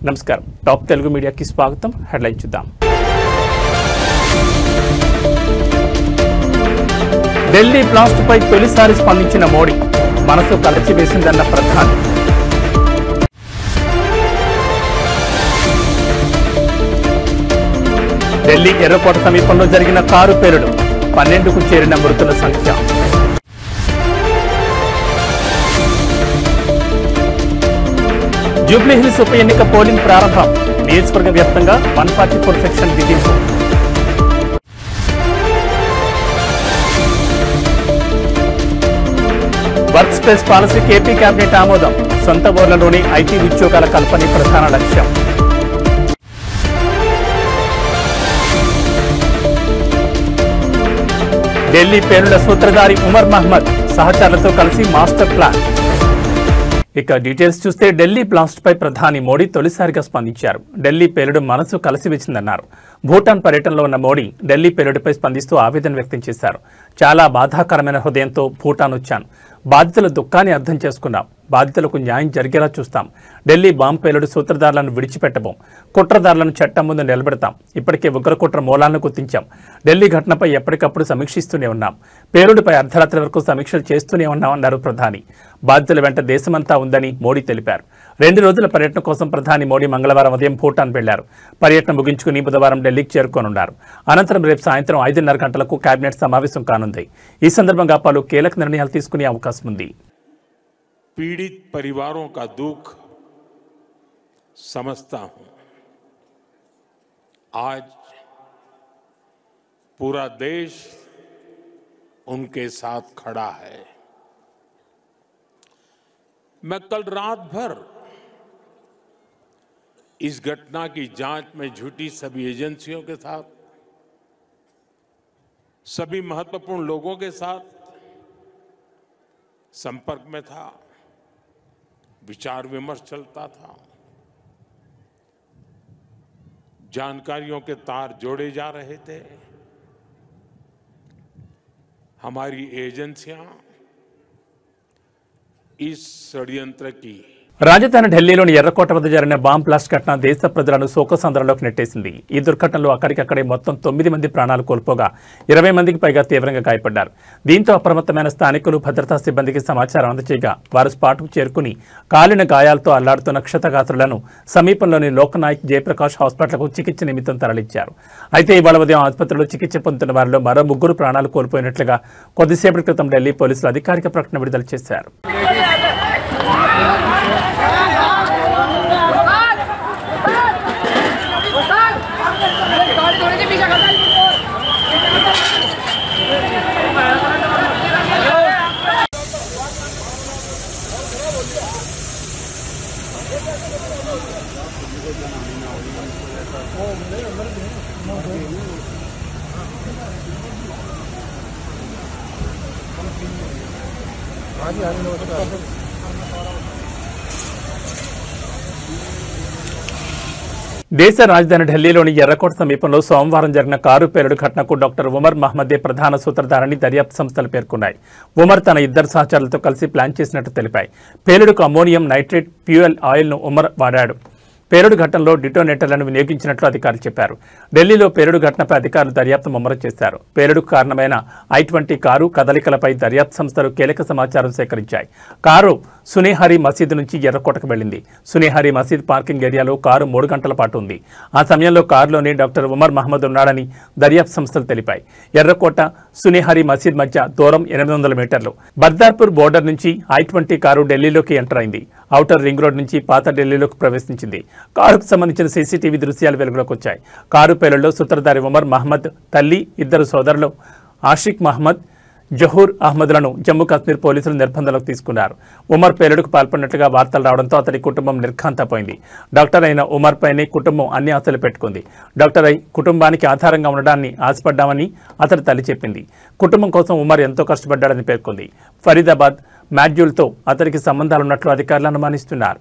నమస్కారం టాప్ తెలుగు మీడియాకి స్వాగతం. హెడ్లైన్ చూద్దాం. ఢిల్లీ బ్లాస్ట్ పై తొలిసారి స్పందించిన మోడీ, మనసు కలిచివేసిందన్న ప్రధాని. ఢిల్లీ ఎర్రకోట సమీపంలో జరిగిన కారు పేలుడు, 12కు చేరిన మృతుల సంఖ్య. జూబ్లీహిల్స్ ఉప ఎన్నిక పోలింగ్ ప్రారంభం, నియోజకవర్గ వ్యాప్తంగా 144 సెక్షన్ బిగింపు. వర్క్ స్పేస్ పాలసీకి ఏపీ కేబినెట్ ఆమోదం, సొంత ఊర్లలోని ఐటీ ఉద్యోగాల కల్పనే ప్రధాన లక్ష్యం. ఢిల్లీ పేలుళ్ల సూత్రధారి ఉమర్ మహ్మద్ సహచరులతో కలిసి మాస్టర్ ప్లాన్. ఇక డీటెయిల్స్ చూస్తే ఢిల్లీ బ్లాస్ట్ పై ప్రధాని మోడీ తొలిసారిగా స్పందించారు. ఢిల్లీ పేలుడు మనసు కలిసివేసిందన్నారు. భూటాన్ పర్యటనలో ఉన్న మోడీ ఢిల్లీ పేలుడుపై స్పందిస్తూ ఆవేదన వ్యక్తం చేశారు. చాలా బాధాకరమైన హృదయంతో భూటాన్ వచ్చాను. బాధితుల దుఃఖాన్ని అర్థం చేసుకున్నాం. బాధితులకు న్యాయం జరిగేలా చూస్తాం. ఢిల్లీ బాంబు పేలుడు సూత్రధారులను విడిచిపెట్టబోం. కుట్రదారులను చట్టం ముందు నిలబెడతాం. ఇప్పటికే ఉగ్రకుట్ర మూలాలను గుర్తించాం. ఢిల్లీ ఘటనపై ఎప్పటికప్పుడు సమీక్షిస్తూనే ఉన్నాం. పేలుడుపై అర్ధరాత్రి వరకు సమీక్షలు చేస్తూనే ఉన్నామన్నారు ప్రధాని. బాధితుల వెంట దేశమంతా ఉందని మోడీ తెలిపారు. 2 రోజుల పర్యటన కోసం ప్రధాని మోడీ మంగళవారం ఉదయం భూటాన్ వెళ్లారు. పర్యటన ముగించుకుని బుధవారం ఢిల్లీకి చేరుకోనున్నారు. అనంతరం రేపు సాయంత్రం 5:30 గంటలకు కేబినెట్ సమావేశం కానుంది. ఈ సందర్భంగా పలు కీలక నిర్ణయాలు తీసుకునే అవకాశం ఉంది. पीड़ित परिवारों का दुख समझता हूं। आज पूरा देश उनके साथ खड़ा है। मैं कल रात भर इस घटना की जांच में जुटी सभी एजेंसियों के साथ, सभी महत्वपूर्ण लोगों के साथ संपर्क में था। विचार विमर्श चलता था। जानकारियों के तार जोड़े जा रहे थे। हमारी एजेंसियां इस षड्यंत्र की రాజధాని ఢిల్లీలోని ఎర్రకోట వద్ద జరిగిన బాంబ్ బ్లాస్ట్ ఘటన దేశ ప్రజలను శోకసంద్రంలోకి నెట్టేసింది. ఈ దుర్ఘటనలో అక్కడికక్కడే మొత్తం 9 మంది ప్రాణాలు కోల్పోగా 20 మందికి పైగా తీవ్రంగా గాయపడ్డారు. దీంతో అప్రమత్తమైన స్థానికులు భద్రతా సిబ్బందికి సమాచారం అందజేయగా వారు స్పాట్కు చేరుకుని కాలిన గాయాలతో అల్లాడుతున్న క్షతగాత్రులను సమీపంలోని లోకనాయక్ జయప్రకాష్ హాస్పిటల్కు చికిత్స నిమిత్తం తరలించారు. అయితే ఇవాళ ఉదయం ఆసుపత్రిలో చికిత్స పొందుతున్న వారిలో మరో 3 ప్రాణాలు కోల్పోయినట్లుగా కొద్దిసేపటి క్రితం ఢిల్లీ పోలీసులు అధికారిక ప్రకటన విడుదల చేశారు. దేశ రాజధాని ఢిల్లీలోని ఎర్రకోట సమీపంలో సోమవారం జరిగిన కారు పేలుడు ఘటనకు డాక్టర్ ఉమర్ మహ్మదే ప్రధాన సూత్రధారని దర్యాప్తు సంస్థలు పేర్కొన్నాయి. ఉమర్ తన 2 సహచరులతో కలిసి ప్లాన్ చేసినట్టు తెలిపాయి. పేలుడుకు అమ్మోనియం నైట్రేట్ ఫ్యూయల్ ఆయిల్ను ఉమర్ వాడాడు. పేలుడు ఘటనలో డిటోనేటర్లను వినియోగించినట్లు అధికారులు చెప్పారు. ఢిల్లీలో పేలుడు ఘటనపై అధికారులు దర్యాప్తు ముమ్మరం చేశారు. పేలుడుకు కారణమైన I-20 కారు కదలికలపై దర్యాప్తు సంస్థలు కీలక సమాచారం సేకరించాయి. కారు సునేహరి మసీదు నుంచి ఎర్రకోటకు వెళ్లింది. సునేహరి మసీద్ పార్కింగ్ ఏరియాలో కారు 3 గంటల పాటు ఉంది. ఆ సమయంలో కారులోని డాక్టర్ ఉమర్ మహ్మద్ ఉన్నాడని దర్యాప్తు సంస్థలు తెలిపాయి. ఎర్రకోట సునేహరి మసీద్ మధ్య దూరం 800 మీటర్లు. బర్దార్పూర్ బోర్డర్ నుంచి I-20 కారు ఢిల్లీలోకి ఎంటర్ అయింది. ఔటర్ రింగ్ రోడ్ నుంచి పాత ఢిల్లీలోకి ప్రవేశించింది. కారుకు సంబంధించిన సీసీటీవీ దృశ్యాలు వెలుగులోకి వచ్చాయి. కారు పేలుడులో సూత్రధారి ఉమర్ మహ్మద్ తల్లి, 2 సోదరులు ఆషిక్ మహ్మద్, జహూర్ అహ్మద్లను జమ్మూ కాశ్మీర్ పోలీసులు నిర్బంధంలోకి తీసుకున్నారు. ఉమర్ పేలుడుకు పాల్పడినట్లుగా వార్తలు రావడంతో అతడి కుటుంబం నిర్ఘాంతపోయింది. డాక్టర్ అయిన ఉమర్ పైనే కుటుంబం అన్ని ఆశలు పెట్టుకుంది. డాక్టర్ అయి కుటుంబానికి ఆధారంగా ఉండడాన్ని ఆశపడ్డామని అతడి తల్లి చెప్పింది. కుటుంబం కోసం ఉమర్ ఎంతో కష్టపడ్డాడని పేర్కొంది. ఫరీదాబాద్ మాడ్యూల్తో అతడికి సంబంధాలున్నట్లు అధికారులు అనుమానిస్తున్నారు.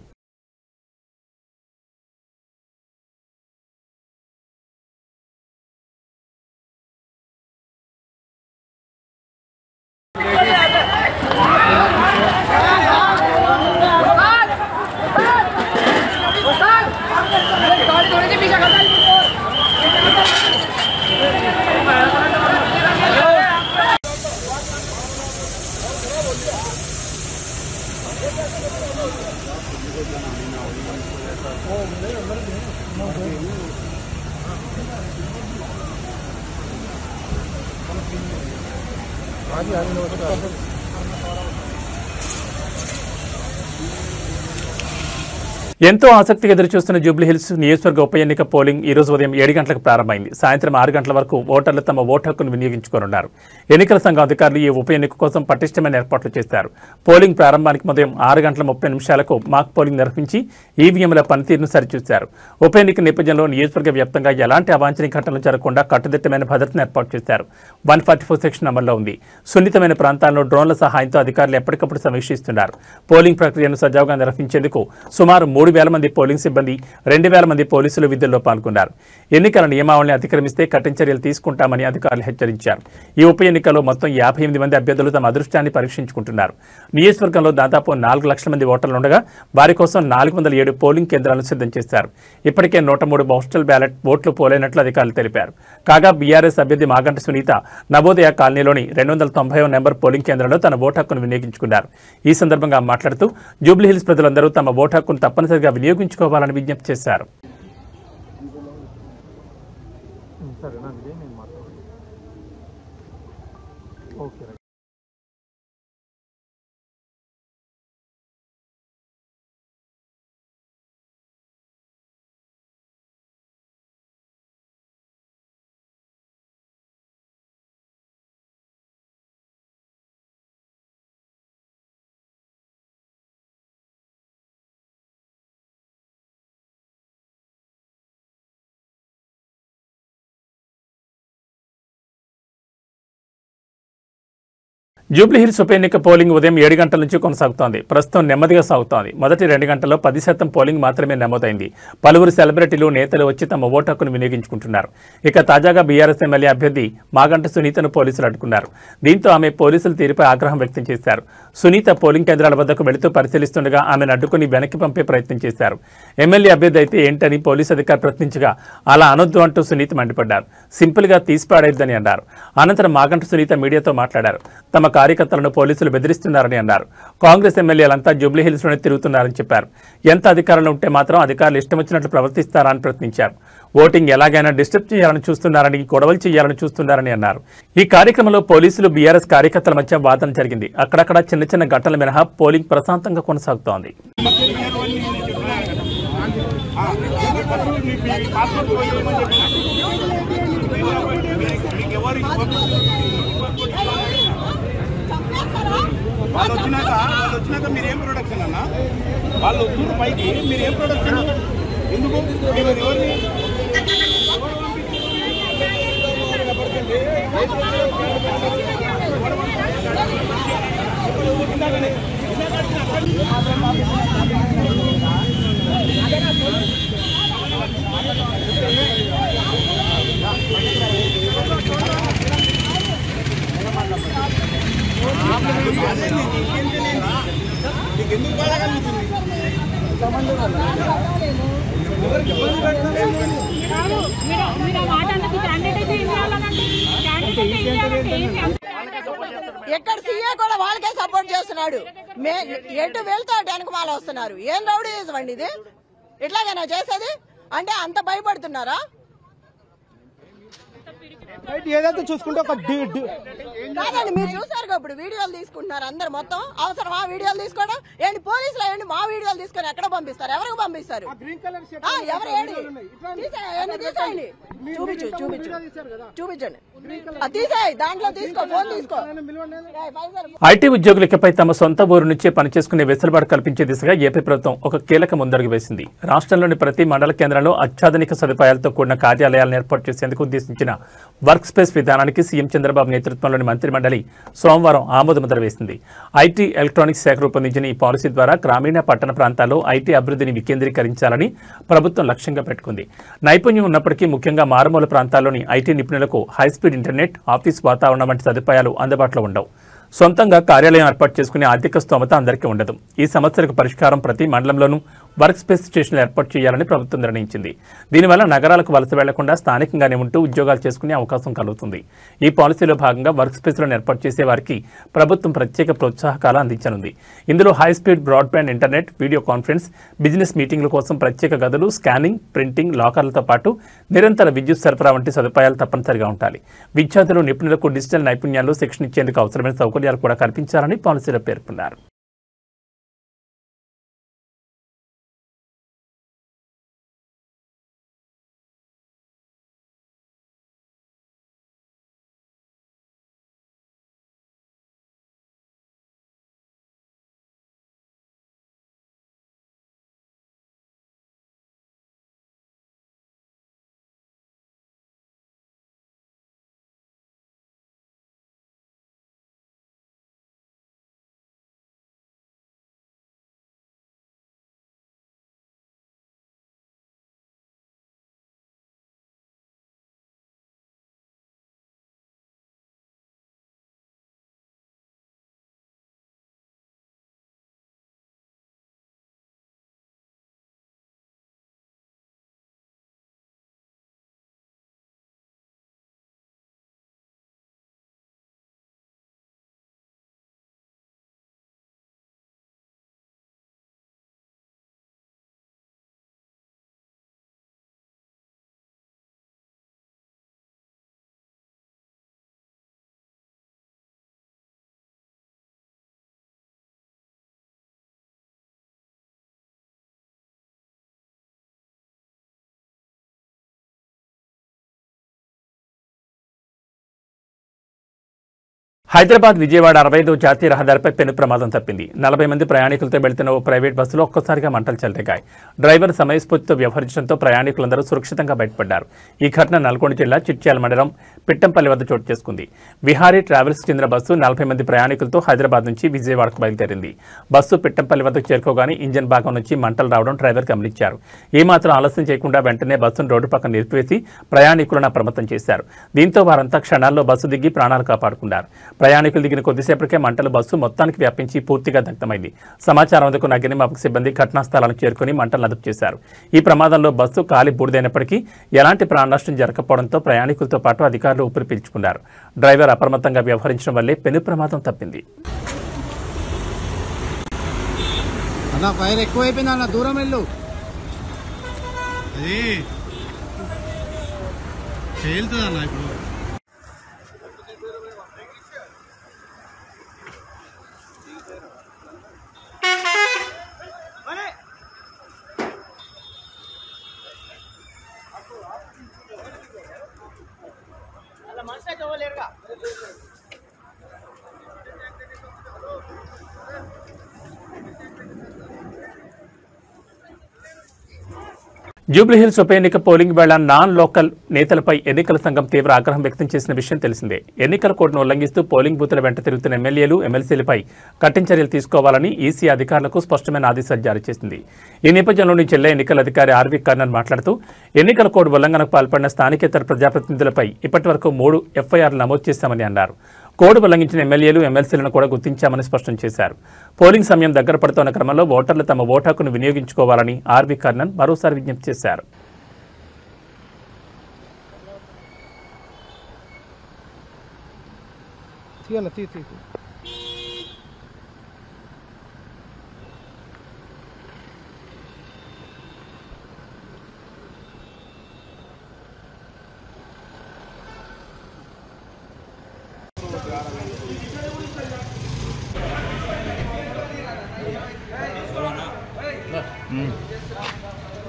ఎంతో ఆసక్తిగా ఎదురుచూస్తున్న జూబ్లీహిల్స్ నియోజకవర్గ ఉప ఎన్నిక పోలింగ్ ఈ రోజు ఉదయం 7 గంటలకు ప్రారంభమైంది. సాయంత్రం 6 గంటల వరకు ఓటర్లు తమ ఓటు హక్కును వినియోగించుకోనున్నారు. ఎన్నికల సంఘం అధికారులు ఈ ఉప ఎన్నిక కోసం పటిష్టమైన ఏర్పాట్లు చేశారు. పోలింగ్ ప్రారంభానికి ఉదయం 6 గంటల 30 నిమిషాలకు మాక్ పోలింగ్ నిర్వహించి ఈవీఎంల పనితీరును సరిచూశారు. ఉప ఎన్నిక నేపథ్యంలో నియోజకవర్గ వ్యాప్తంగా ఎలాంటి అవాంఛనీయ ఘటనలు జరగకుండా కట్టుదిట్టమైన భద్రతను ఏర్పాటు చేశారు. 144 సెక్షన్ అమల్లో ఉంది. సున్నితమైన ప్రాంతాల్లో డ్రోన్ల సహాయంతో అధికారులు ఎప్పటికప్పుడు సమీక్షిస్తున్నారు. పోలింగ్ ప్రక్రియను సజావుగా నిర్వహించేందుకు సుమారు 3,000 మంది పోలింగ్ సిబ్బంది, 2,000 మంది పోలీసులు విధుల్లో పాల్గొన్నారు. ఎన్నికల నియమావళిని అతిక్రమిస్తే కఠిన చర్యలు తీసుకుంటామని అధికారులు హెచ్చరించారు. ఈ ఉప ఎన్నికల్లో మొత్తం 58 మంది అభ్యర్థులు తమ అదృష్టాన్ని పరీక్షించుకుంటున్నారు. నియోజకవర్గంలో దాదాపు 4 లక్షల మంది ఓటర్లు ఉండగా వారి కోసం 407 పోలింగ్ కేంద్రాలను సిద్ధం చేశారు. ఇప్పటికే 103 పోస్టల్ బ్యాలెట్ ఓట్లు పోలైనట్లు అధికారులు తెలిపారు. కాగా బీఆర్ఎస్ అభ్యర్థి మాగంటి సునీత నవోదయ కాలనీలోని 290వ నెంబర్ పోలింగ్ కేంద్రంలో తన ఓటు హక్కును వినియోగించుకున్నారు. ఈ సందర్భంగా మాట్లాడుతూ జూబ్లీహిల్స్ ప్రజలందరూ తమ ఓటు హక్కును తప్పనిసరిగా వినియోగించుకోవాలని విజ్ఞప్తి చేశారు. జూబ్లీహిల్స్ ఉప ఎన్నిక పోలింగ్ ఉదయం 7 గంటల నుంచి కొనసాగుతోంది. ప్రస్తుతం నెమ్మదిగా సాగుతోంది. మొదటి 2 గంటల్లో 10% పోలింగ్ మాత్రమే నమోదైంది. పలువురు సెలబ్రిటీలు, నేతలు వచ్చి తమ ఓటు హక్కును వినియోగించుకుంటున్నారు. ఇక తాజాగా బీఆర్ఎస్ ఎమ్మెల్యే అభ్యర్థి మాగంటి సునీతను పోలీసులు అడ్డుకున్నారు. దీంతో ఆమె పోలీసుల తీరుపై ఆగ్రహం వ్యక్తం చేశారు. సునీత పోలింగ్ కేంద్రాల వద్దకు వెళుతూ పరిశీలిస్తుండగా ఆమెను అడ్డుకుని వెనక్కి పంపే ప్రయత్నం చేశారు. ఎమ్మెల్యే అభ్యర్థి అయితే ఏంటని పోలీసు అధికారి ప్రశ్నించగా అలా అనొద్దు అంటూ సునీత మండిపడ్డారు. సింపుల్గా తీసిపాడేద్దని అన్నారు. అనంతరం మాగంటి సునీత మీడియాతో మాట్లాడారు. తమ కార్యకర్తలను పోలీసులు బెదిరిస్తున్నారని అన్నారు. కాంగ్రెస్ ఎమ్మెల్యేలంతా జూబ్లీహిల్స్లోనే తిరుగుతున్నారని చెప్పారు. ఎంత అధికారులు ఉంటే మాత్రం అధికారులు ఇష్టం వచ్చినట్లు ప్రవర్తిస్తారా అని ప్రశ్నించారు. ఓటింగ్ ఎలాగైనా డిస్టర్బ్ చేయాలని చూస్తున్నారని, గొడవలు చేయాలని చూస్తున్నారని అన్నారు. ఈ కార్యక్రమంలో పోలీసులు, బీఆర్ఎస్ కార్యకర్తల మధ్య వాదన జరిగింది. అక్కడక్కడ చిన్న చిన్న ఘటనలు మినహా పోలింగ్ ప్రశాంతంగా కొనసాగుతోంది. వాళ్ళు వచ్చినాక మీరేం ప్రొడక్షన్ అన్న? వాళ్ళు వస్తున్న పైకి మీరేం ప్రొడక్షన్? ఎందుకు ఎవరిని ఎందుకు బాగా కలుగుతుంది? ఎక్కడ సీఏ కూడా వాళ్ళకే సపోర్ట్ చేస్తున్నాడు. ఎటు వెళ్తా వెనక వాళ్ళు వస్తున్నారు. ఏం రౌడీ అండి ఇది? ఇట్లాగైనా చేసేది అంటే అంత భయపడుతున్నారా? ఏదైతే చూసుకుంటే ఒక కాదండి, మీరు చూసారు ఇప్పుడు వీడియోలు తీసుకుంటున్నారు అందరు. మొత్తం అవసరం ఆ వీడియోలు తీసుకోవడం ఏంటి? పోలీసులు ఏంటి మా వీడియోలు తీసుకొని ఎక్కడ పంపిస్తారు? ఎవరికి పంపిస్తారు? ఎవరు తీసేయండి, చూపించండి, తీసేయి, దాంట్లో తీసుకో, ఫోన్ తీసుకో. ఐటీ ఉద్యోగులపై తమ సొంత ఊరు నుంచే పనిచేసుకునే వెసులుబాటు కల్పించే దిశగా ఏపీ ప్రభుత్వం ఒక కీలక ముందడుగు వేసింది. రాష్ట్రంలోని ప్రతి మండల కేంద్రంలో అత్యాధునిక సదుపాయాలతో కూడిన కార్యాలయాలను ఏర్పాటు చేసేందుకు ఉద్దేశించిన వర్క్ స్పేస్ విధానానికి సీఎం చంద్రబాబు నేతృత్వంలోని మంత్రిమండలి సోమవారం ఆమోదముద్ర వేసింది. ఐటీ ఎలక్ట్రానిక్స్ శాఖ రూపొందించిన ఈ పాలసీ ద్వారా గ్రామీణ పట్టణ ప్రాంతాల్లో ఐటీ అభివృద్ధిని వికేంద్రీకరించాలని ప్రభుత్వం లక్ష్యంగా పెట్టుకుంది. నైపుణ్యం ఉన్నప్పటికీ ముఖ్యంగా మారుమూల ప్రాంతాల్లోని ఐటీ నిపుణులకు హైస్పీడ్ ఇంటర్నెట్, ఆఫీస్ వాతావరణం వంటి సదుపాయాలు అందుబాటులో ఉండవు. సొంతంగా కార్యాలయం ఏర్పాటు చేసుకునే ఆర్థిక స్తోమత అందరికీ ఉండదు. ఈ సమస్యలకు పరిష్కారం ప్రతి మండలంలోనూ వర్క్ స్పేస్ స్టేషన్లు ఏర్పాటు చేయాలని ప్రభుత్వం నిర్ణయించింది. దీనివల్ల నగరాలకు వలస వెళ్లకుండా స్థానికంగానే ఉంటూ ఉద్యోగాలు చేసుకునే అవకాశం కలుగుతుంది. ఈ పాలసీలో భాగంగా వర్క్ స్పేస్లను ఏర్పాటు చేసే వారికి ప్రభుత్వం ప్రత్యేక ప్రోత్సాహకాలు అందించనుంది. ఇందులో high speed broadband internet, video conference, business మీటింగ్ల కోసం ప్రత్యేక గదులు, స్కానింగ్, ప్రింటింగ్, లాకర్లతో పాటు నిరంతర విద్యుత్ సరఫరా వంటి సదుపాయాలు తప్పనిసరిగా ఉండాలి. విద్యార్థులు, నిపుణులకు డిజిటల్ నైపుణ్యాలు శిక్షణ ఇచ్చేందుకు అవసరమైన సౌకర్యాలు కూడా కల్పించాలని పాలసీలో పేర్కొన్నారు. హైదరాబాద్ విజయవాడ 65వ జాతీయ రహదారిపై పెను ప్రమాదం తప్పింది. 40 మంది ప్రయాణికులతో వెళ్తున్న ఓ ప్రైవేట్ బస్సులో ఒక్కసారిగా మంటలు చెలరేగాయి. డ్రైవర్ సమయస్ఫూర్తితో వ్యవహరించడంతో ప్రయాణికులందరూ సురక్షితంగా బయటపడ్డారు. ఈ ఘటన నల్గొండ జిల్లా చిట్యాల మండలం పిట్టంపల్లి వద్ద చోటు చేసుకుంది. విహారీ ట్రావెల్స్ చెందిన బస్సు 40 మంది ప్రయాణికులతో హైదరాబాద్ నుంచి విజయవాడకు బయలుదేరింది. బస్సు పిట్టంపల్లి వద్దకు చేరుకోగానే ఇంజన్ భాగం నుంచి మంటలు రావడం డ్రైవర్ గమనించారు. ఏమాత్రం ఆలస్యం చేయకుండా వెంటనే బస్సును రోడ్డు పక్కన నిలిపివేసి ప్రయాణికులను అప్రమత్తం చేశారు. దీంతో వారంతా క్షణాల్లో బస్సు దిగి ప్రాణాలు కాపాడుకున్నారు. ప్రయాణికులు దిగిన కొద్దిసేపటికే మంటలు బస్సు మొత్తానికి వ్యాపించి పూర్తిగా దగ్ధమైంది. సమాచారం అందుకున్న అగ్నిమాపక సిబ్బంది ఘటనా స్థలానికి చేరుకుని మంటలు అదుపు చేశారు. ఈ ప్రమాదంలో బస్సు కాలి బూడిదైనప్పటికీ ఎలాంటి ప్రాణ నష్టం జరగకపోవడంతో ప్రయాణికులతో పాటు అధికారులు ఊపిరి పీల్చుకున్నారు. డ్రైవర్ అప్రమత్తంగా వ్యవహరించడం వల్లే పెను ప్రమాదం తప్పింది. జూబ్లీహిల్స్ ఉప ఎన్నిక పోలింగ్ వేళ నాన్ లోకల్ నేతలపై ఎన్నికల సంఘం తీవ్ర ఆగ్రహం వ్యక్తం చేసిన విషయం తెలిసిందే. ఎన్నికల కోడ్ను ఉల్లంఘిస్తూ పోలింగ్ బూతుల వెంట తిరుగుతున్న ఎమ్మెల్యేలు, ఎమ్మెల్సీలపై కఠిన చర్యలు తీసుకోవాలని ఈసీ అధికారులకు స్పష్టమైన ఆదేశాలు జారీ చేసింది. ఈ నేపథ్యంలోని జిల్లా ఎన్నికల అధికారి ఆర్వి కర్ణన్ మాట్లాడుతూ ఎన్నికల కోడ్ ఉల్లంఘనకు పాల్పడిన స్థానికేతర ప్రజాప్రతినిధులపై ఇప్పటివరకు 3 ఎఫ్ఐఆర్లు నమోదు చేశామని అన్నారు. కోడ్ ఉల్లంఘించిన ఎమ్మెల్యేలు, ఎమ్మెల్సీలను కూడా గుర్తించామని స్పష్టం చేశారు. పోలింగ్ సమయం దగ్గర పడుతున్న క్రమంలో ఓటర్లు తమ ఓటు హక్కును వినియోగించుకోవాలని ఆర్వి కర్ణన్ మరోసారి విజ్ఞప్తి చేశారు.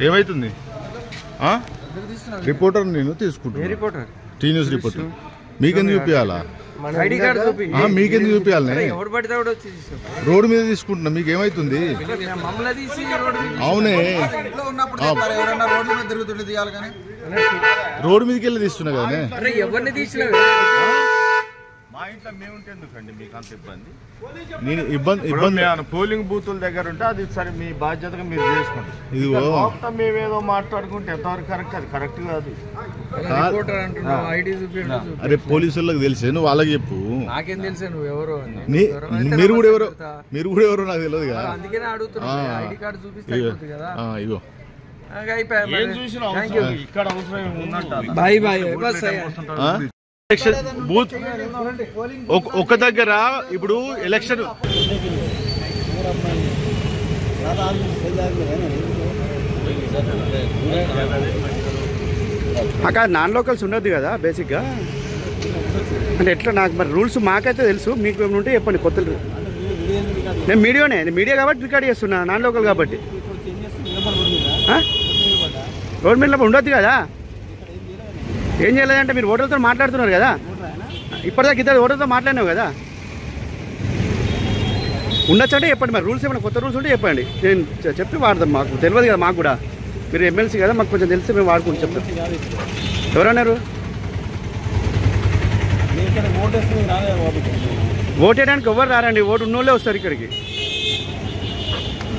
ఏమైతుంది? రిపోర్టర్ నేను తీసుకుంటాను. టీ న్యూస్ రిపోర్టర్ మీకెందుకు చూపించాలా? మీకెందుకు చూపించాలి? రోడ్డు మీద తీసుకుంటున్నా, మీకేమైతుంది? అవునే, రోడ్డు మీదకి వెళ్ళి తీస్తున్నా కదా. మా ఇంట్లో మేము ఉంటే ఎందుకండి మీకు అంత ఇబ్బంది? నేను ఇబ్బంది పోలింగ్ బూతుల దగ్గర ఉంటే అది సరే మీ బాధ్యతగా మీరు చేసుకుంటారు. ఇది మేమేదో మాట్లాడుకుంటే ఎంతవరకు కరెక్ట్? అది కరెక్ట్ కాదు. అరే పోలీసులకు తెలిసే నువ్వు వాళ్ళకి చెప్పు. నాకేం తెలుసా నువ్వు ఎవరో? మీరు కూడా ఎవరో నాకు తెలియదు కదా. అందుకనే అడుగుతున్నా. ఐడి కార్డు చూపిస్తే కదా. ఇగో ఇక్కడ అవసరం ఉన్నట్టు బాయ్ బాయ్ బస్ బూత్ ఒక దగ్గర ఇప్పుడు ఎలక్షన్ అక్కడ నాన్ లోకల్స్ ఉండదు కదా బేసిక్గా. అంటే ఎట్లా నాకు మరి రూల్స్ మాకైతే తెలుసు, మీకు ఏమైనా ఉంటే చెప్పండి కొత్త. నేను మీడియా కాబట్టి రికార్డ్ చేస్తున్నా, నాన్ లోకల్ కాబట్టి. రోడ్ మీద ఉండొద్దు కదా. ఏం చేయలేదంటే మీరు ఓటర్లతో మాట్లాడుతున్నారు కదా, ఇప్పటిదాకా ఇద్దరు ఓటర్తో మాట్లాడినావు కదా. ఉండొచ్చు అంటే చెప్పండి, మరి రూల్స్ ఏమైనా కొత్త రూల్స్ ఉంటే చెప్పండి, నేను చెప్పి వాడదాం. మాకు తెలియదు కదా, మాకు కూడా మీరు ఎమ్మెల్సీ కదా, మాకు కొంచెం తెలిసి మేము వాడుకుంటూ చెప్తాం. ఎవరన్నారు ఓటు వేయడానికి? ఎవరు రారండి, ఓటు ఉన్నోళ్ళే వస్తారు ఇక్కడికి.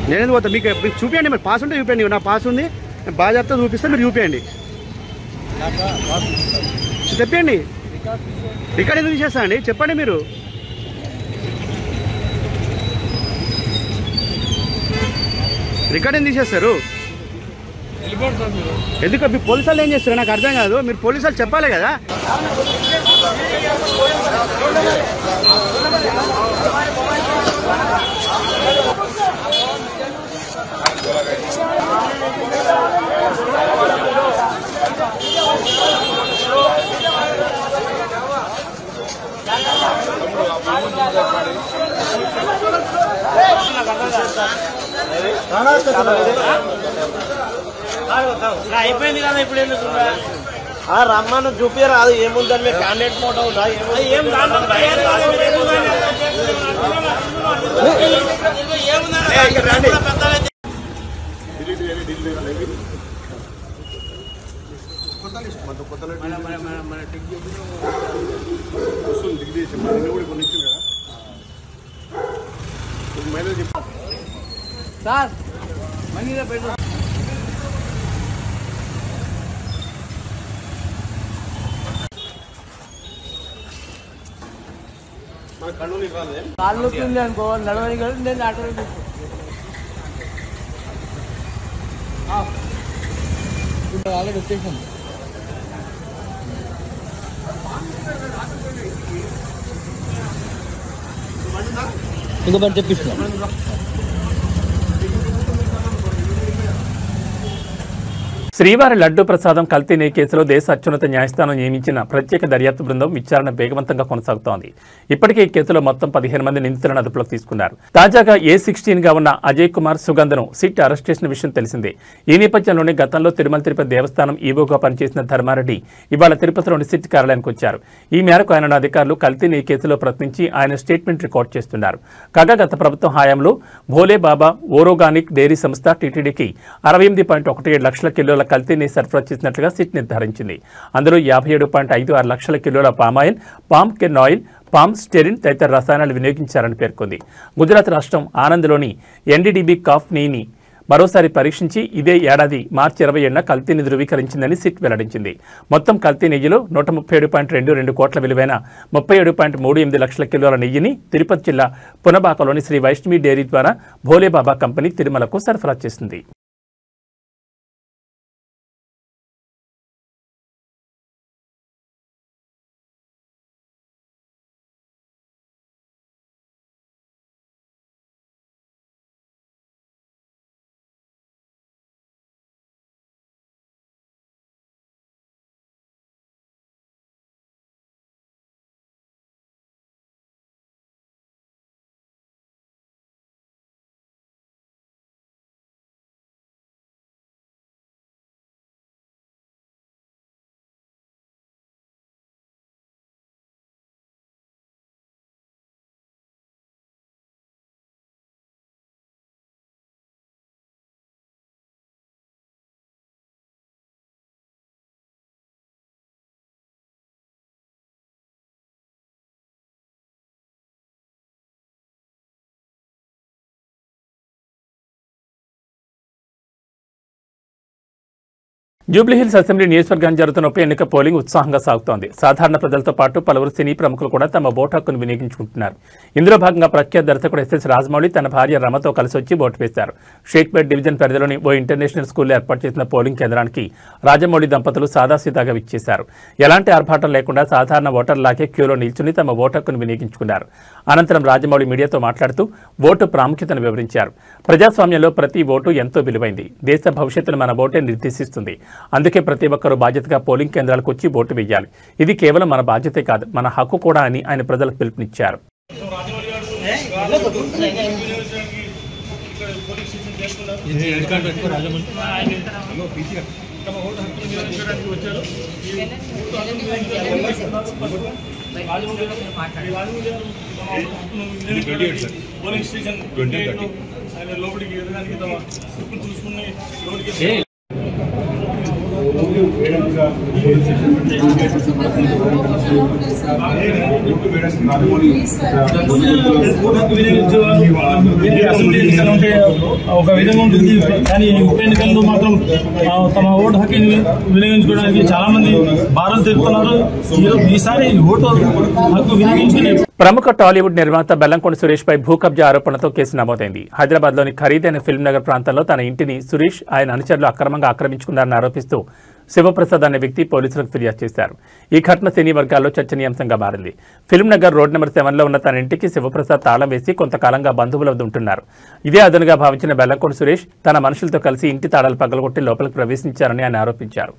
నేనేది పోతా, మీకు చూపించండి, మరి పాస్ ఉంటే చూపించండి. నా పాస్ ఉంది, బాధ్యత చూపిస్తే మీరు చూపించండి, చెప్పండి. రికార్డ్ ఎందుకు తీసేస్తా అండి, చెప్పండి. మీరు రికార్డ్ ఎందుకు తీసేస్తారు? ఎందుకు మీ పోలీసు వాళ్ళు ఏం చేస్తారు నాకు అర్థం కాదు. మీరు పోలీసు వాళ్ళు చెప్పాలి కదా. అయిపోయింది కదా, ఇప్పుడు ఎందుకు రమ్మను చూపి రాదు. ఏముందని మీరు క్యాండిడేట్ ఫోటో ఉందా? సార్ మనీలో పెట్టు. కాళ్ళు నొప్పింది అనుకో, నడవని కాదు. నేను ఆటో ఆల్రెడీ వచ్చేసాను. ఇంకో పని తెప్పిస్తున్నా. శ్రీవారి లడ్డూ ప్రసాదం కల్తీ కేసులో దేశ అత్యున్నత న్యాయస్థానం నియమించిన ప్రత్యేక దర్యాప్తు బృందం విచారణ వేగవంతంగా కొనసాగుతోంది. ఇప్పటికే ఈ కేసులో మొత్తం 15 మంది నిందితులను అదుపులోకి తీసుకున్నారు. తాజాగా A16 గా ఉన్న అజయ్ కుమార్ సుగంధను సిట్ అరెస్ట్ చేసిన విషయం తెలిసిందే. ఈ నేపథ్యంలోనే గతంలో తిరుమల తిరుపతి దేవస్థానం ఈవోగా పనిచేసిన ధర్మారెడ్డి ఇవాళ తిరుపతిలోని సిట్ కార్యాలయానికి వచ్చారు. ఈ మేరకు ఆయన అధికారులు కల్తీ కేసులో ప్రశ్నించి ఆయన స్టేట్మెంట్ రికార్డ్ చేస్తున్నారు. కాగా గత ప్రభుత్వం హయాంలో భోలే బాబా ఓరోగానిక్ డైరీ సంస్థ టీటీడీకి 68.17 లక్షల కిలోల కల్తీని సరఫరా చేసినట్లుగా సిట్ నిర్ధారించింది. అందులో 57.56 లక్షల కిలోల palm oil, palm can oil, palm styrene తదితర రసాయనాలు వినియోగించారని పేర్కొంది. గుజరాత్ రాష్ట్రం ఆనంద్లోని ఎన్డీడీబీ కాఫ్ నీని మరోసారి పరీక్షించి ఇదే ఏడాది మార్చి 27న కల్తీని ధృవీకరించిందని సిట్ వెల్లడించింది. మొత్తం కల్తీ నెయ్యిలో 137.22 కోట్ల విలువైన 37.38 లక్షల కిలోల నెయ్యిని తిరుపతి జిల్లా పునబాకలోని శ్రీ వైష్ణవి డైరీ ద్వారా భోలేబాబా కంపెనీ తిరుమలకు సరఫరా చేసింది. జూబ్లీహిల్స్ అసెంబ్లీ నియోజకవర్గానికి జరుగుతున్న ఉప ఎన్నిక పోలింగ్ ఉత్సాహంగా సాగుతోంది. సాధారణ ప్రజలతో పాటు పలువురు సినీ ప్రముఖులు కూడా తమ ఓటు హక్కును వినియోగించుకుంటున్నారు. ఇందులో భాగంగా ప్రఖ్యాత దర్శకుడు ఎస్ఎస్ రాజమౌళి తన భార్య రమతో కలిసి వచ్చి ఓటు వేశారు. షేక్పేట్ డివిజన్ పరిధిలోని ఓ ఇంటర్నేషనల్ స్కూల్లో ఏర్పాటు చేసిన పోలింగ్ కేంద్రానికి రాజమౌళి దంపతులు సాదాసీదాగా విచ్చేశారు. ఎలాంటి ఆర్భాటం లేకుండా సాధారణ ఓటర్లాగే క్యూలో నిల్చుని తమ ఓటు హక్కును వినియోగించుకున్నారు. అనంతరం రాజమౌళి మీడియాతో మాట్లాడుతూ ఓటు ప్రాముఖ్యతను వివరించారు. ప్రజాస్వామ్యంలో ప్రతి ఓటు ఎంతో విలువైంది. దేశ భవిష్యత్తును మన ఓటే నిర్దేశిస్తుంది. అందుకే ప్రతి ఒక్కరూ బాధ్యతగా పోలింగ్ కేంద్రాలకు వచ్చి ఓటు వేయాలి. ఇది కేవలం మన బాధ్యతే కాదు, మన హక్కు కూడా అని ఆయన ప్రజలకు పిలుపునిచ్చారు. ఒక విధంగా ఉంటుంది, కానీ ఉప ఎన్నికల్లో మాత్రం తమ ఓటు హక్కుని వినియోగించుకోవడానికి చాలా మంది బారులు తిరుగుతున్నారు. ఈసారి ఓటు హక్కు వినియోగించుకునే ప్రముఖ టాలీవుడ్ నిర్మాత బెల్లంకొండ సురేష్ పై భూ కబ్జా ఆరోపణలతో కేసు నమోదైంది. హైదరాబాద్ లోని ఖరీదైన ఫిల్మ్ నగర్ ప్రాంతంలో తన ఇంటిని సురేష్ ఆయన అనుచరులు అక్రమంగా ఆక్రమించుకున్నారని ఆరోపిస్తూ శివప్రసాద్ అనే వ్యక్తి పోలీసులకు ఫిర్యాదు చేశారు. ఈ ఘటన సినీ వర్గాల్లో చర్చనీయాంశంగా మారింది. ఫిల్మ్ నగర్ రోడ్ నెంబర్ 7లో ఉన్న తన ఇంటికి శివప్రసాద్ తాళం వేసి కొంతకాలంగా బంధువుల వద్ద ఉంటున్నారు. ఇదే అదనుగా భావించిన బెల్లంకొండ సురేష్ తన మనుషులతో కలిసి ఇంటి తాళాలు పగలగొట్టి లోపలికి ప్రవేశించారని ఆయన ఆరోపించారు.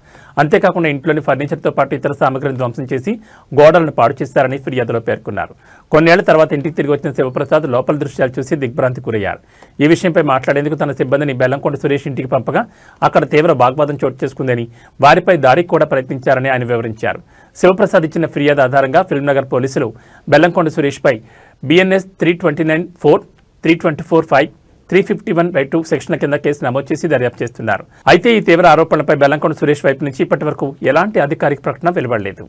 అంతేకాకుండా ఇంట్లోని ఫర్నిచర్తో పాటు ఇతర సామగ్రిని ధ్వంసం చేసి గోడలను పాడు చేశారని ఫిర్యాదులో పేర్కొన్నారు. కొన్నేళ్ల తర్వాత ఇంటికి తిరిగి వచ్చిన శివప్రసాద్ లోపల దృశ్యాలు చూసి దిగ్భ్రాంతి గురయ్యారు. ఈ విషయంపై మాట్లాడేందుకు తన సిబ్బందిని బెల్లంకొండ సురేష్ ఇంటికి పంపగా అక్కడ తీవ్ర వాగ్వాదం చోటు చేసుకుందని, వారిపై దాడికి కూడా ప్రయత్నించారని ఆయన వివరించారు. శివప్రసాద్ ఇచ్చిన ఫిర్యాదు ఆధారంగా ఫిల్మ్నగర్ పోలీసులు బెల్లంకొండ సురేష్ పై BNS 329(4), 324(5), 351(2) సెక్షన్ల కింద కేసు నమోదు చేసి దర్యాప్తు చేస్తున్నారు. అయితే ఈ తీవ్ర ఆరోపణలపై బెల్లంకొండ సురేష్ వైపు నుంచి ఇప్పటి వరకు ఎలాంటి అధికారిక ప్రకటన వెలువడలేదు.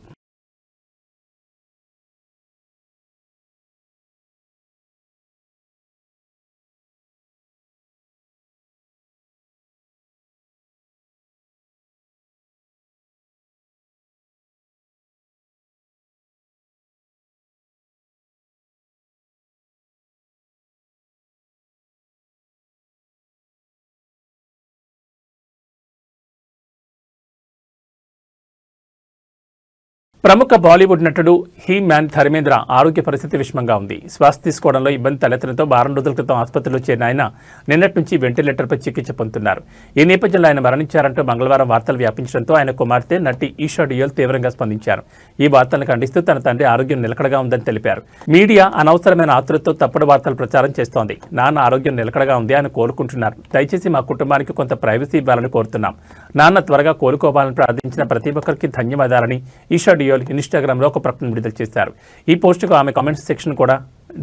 ప్రముఖ బాలీవుడ్ నటుడు హీ మ్యాన్ ధర్మేంద్ర ఆరోగ్య పరిస్థితి విషమంగా ఉంది. శ్వాస తీసుకోవడంలో ఇబ్బంది తలెత్తడంతో వారం రోజుల క్రితం ఆసుపత్రిలో చేరిన ఆయన నిన్నటి నుంచి వెంటిలేటర్పై చికిత్స పొందుతున్నారు. ఈ నేపథ్యంలో ఆయన మరణించారంటూ మంగళవారం వార్తలు వ్యాపించడంతో ఆయన కుమార్తె నటి ఈషా డియోల్ తీవ్రంగా స్పందించారు. ఈ వార్తలను ఖండిస్తూ తన తండ్రి ఆరోగ్యం నిలకడగా ఉందని తెలిపారు. మీడియా అనవసరమైన ఆతృతతో తప్పుడు వార్తలు ప్రచారం చేస్తోంది. నాన్న ఆరోగ్యం నిలకడగా ఉంది, ఆయన కోలుకుంటున్నారు. దయచేసి మా కుటుంబానికి కొంత ప్రైవసీ ఇవ్వాలని కోరుతున్నాం. నాన్న త్వరగా కోలుకోవాలని ప్రార్థించిన ప్రతి ఒక్కరికి ధన్యవాదాలని ఈషా డియోల్ ఇన్స్టాగ్రామ్లో ఒక ప్రకటన విడుదల చేశారు. ఈ పోస్టుకు ఆమె కామెంట్స్ సెక్షన్ కూడా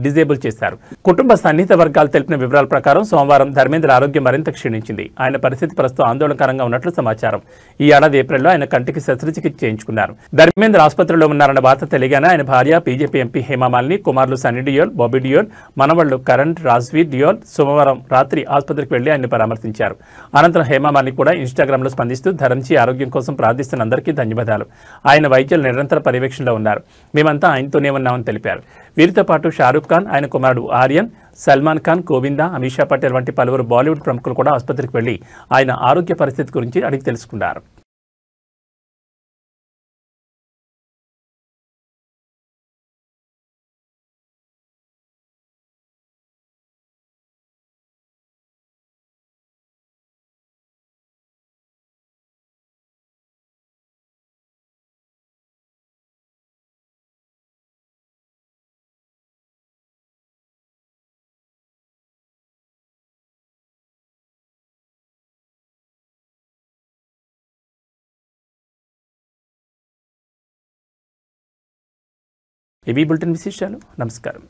డిజేబుల్ చేశారు. కుటుంబ సన్నిహిత వర్గాలు తెలిపిన వివరాల ప్రకారం సోమవారం ధర్మేంద్ర ఆరోగ్యం మరింత క్షీణించింది. ఆయన పరిస్థితి ప్రస్తుతం ఆందోళనకరంగా ఉన్నట్లు సమాచారం. ఈ ఏడాది ఏప్రిల్లో ఆయన కంటికి శస్త్రచికిత్స చేయించుకున్నారు. ధర్మేంద్ర ఆసుపత్రిలో ఉన్నారన్న వార్త తెలియగానే ఆయన భార్య బీజేపీ ఎంపీ హేమామాలిని, కుమారులు సన్నీ డియోల్, బాబీ డియోల్, మనవళ్లు కరణ్, రాజ్వీర్ డియోల్ సోమవారం రాత్రి ఆసుపత్రికి వెళ్లి ఆయన్ని పరామర్శించారు. అనంతరం హేమామాలిని కూడా ఇన్స్టాగ్రామ్లో స్పందిస్తూ ధరంజీ ఆరోగ్యం కోసం ప్రార్థిస్తున్న అందరికీ ధన్యవాదాలు. ఆయన వైద్యులు నిరంతర పర్యవేక్షణలో ఉన్నారు. మేమంతా ఆయనతోనే ఉన్నామని తెలిపారు. వీరితో పాటు షారూక్ ఖాన్, ఆయన కుమారుడు ఆర్యన్, సల్మాన్ ఖాన్, గోవిందా, అమీషా పటేల్ వంటి పలువురు బాలీవుడ్ ప్రముఖులు కూడా ఆసుపత్రికి వెళ్లి ఆయన ఆరోగ్య పరిస్థితి గురించి అడిగి తెలుసుకున్నారు. ఇవి బులెటిన్ విశేషాలు. నమస్కారం.